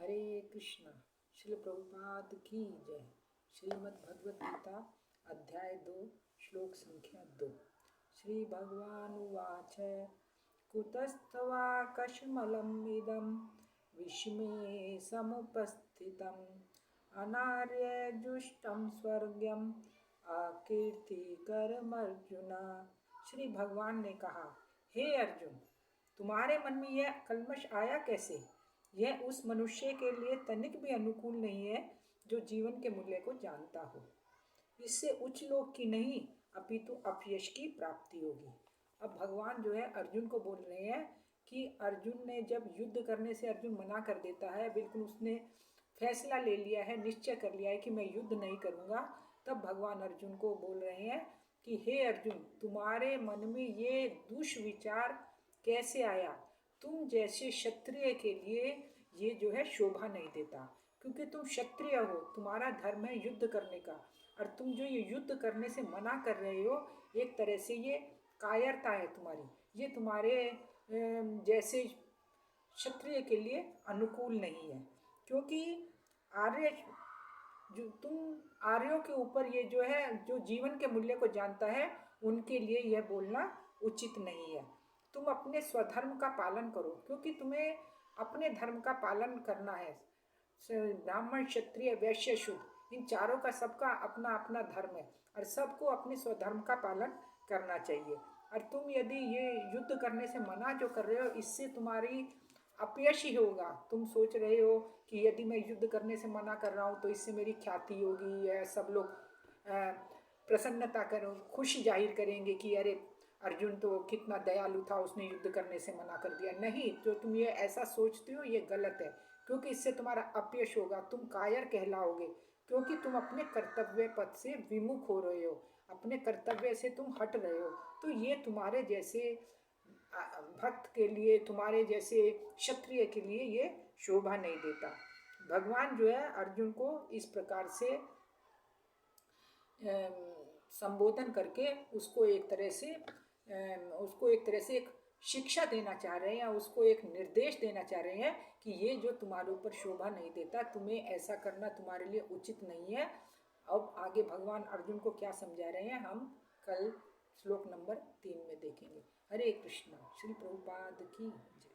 हरे कृष्णा। श्री प्रभुपाद की जय। श्रीमद् भगवद गीता अध्याय 2 श्लोक संख्या 2। श्री भगवान उवाच कुतस्तवाकशमलम् इदं विस्मे समुपस्थितम् अनार्यजुष्टं स्वर्गम् अकीर्तिकरमर्जुन। श्री भगवान ने कहा, हे अर्जुन, तुम्हारे मन में यह कल्मश आया कैसे? यह उस मनुष्य के लिए तनिक भी अनुकूल नहीं है जो जीवन के मूल्य को जानता हो। इससे उच्च लोक की नहीं अपितु अपयश की प्राप्ति होगी। अब भगवान जो है अर्जुन को बोल रहे हैं कि अर्जुन ने जब युद्ध करने से अर्जुन मना कर देता है, बिल्कुल उसने फैसला ले लिया है, निश्चय कर लिया है कि मैं युद्ध नहीं करूँगा, तब भगवान अर्जुन को बोल रहे हैं कि हे अर्जुन, तुम्हारे मन में ये दुष्विचार कैसे आया? तुम जैसे क्षत्रिय के लिए ये जो है शोभा नहीं देता, क्योंकि तुम क्षत्रिय हो, तुम्हारा धर्म है युद्ध करने का, और तुम जो ये युद्ध करने से मना कर रहे हो, एक तरह से ये कायरता है तुम्हारी, ये तुम्हारे जैसे क्षत्रिय के लिए अनुकूल नहीं है। क्योंकि आर्य जो तुम आर्यों के ऊपर ये जो है जो जीवन के मूल्य को जानता है, उनके लिए यह बोलना उचित नहीं है। तुम अपने स्वधर्म का पालन करो, क्योंकि तुम्हें अपने धर्म का पालन करना है। ब्राह्मण, क्षत्रिय, वैश्य, शुद्ध, इन चारों का सबका अपना अपना धर्म है और सबको अपने स्वधर्म का पालन करना चाहिए। और तुम यदि ये युद्ध करने से मना जो कर रहे हो, इससे तुम्हारी अपयश ही होगा। तुम सोच रहे हो कि यदि मैं युद्ध करने से मना कर रहा हूँ तो इससे मेरी ख्याति होगी, या सब लोग प्रसन्नता करो, खुशी जाहिर करेंगे कि अरे अर्जुन तो कितना दयालु था, उसने युद्ध करने से मना कर दिया। नहीं, जो तुम ये ऐसा सोचते हो ये गलत है, क्योंकि इससे तुम्हारा अपयश होगा, तुम कायर कहलाओगे, क्योंकि तुम अपने कर्तव्य पथ से विमुख हो रहे हो, अपने कर्तव्य से तुम हट रहे हो। तो ये तुम्हारे जैसे भक्त के लिए, तुम्हारे जैसे क्षत्रिय के लिए ये शोभा नहीं देता। भगवान जो है अर्जुन को इस प्रकार से संबोधन करके उसको एक तरह से एक शिक्षा देना चाह रहे हैं, या उसको एक निर्देश देना चाह रहे हैं कि ये जो तुम्हारे ऊपर शोभा नहीं देता, तुम्हें ऐसा करना तुम्हारे लिए उचित नहीं है। अब आगे भगवान अर्जुन को क्या समझा रहे हैं हम कल श्लोक नंबर 3 में देखेंगे। हरे कृष्णा। श्री प्रभुपाद की जय।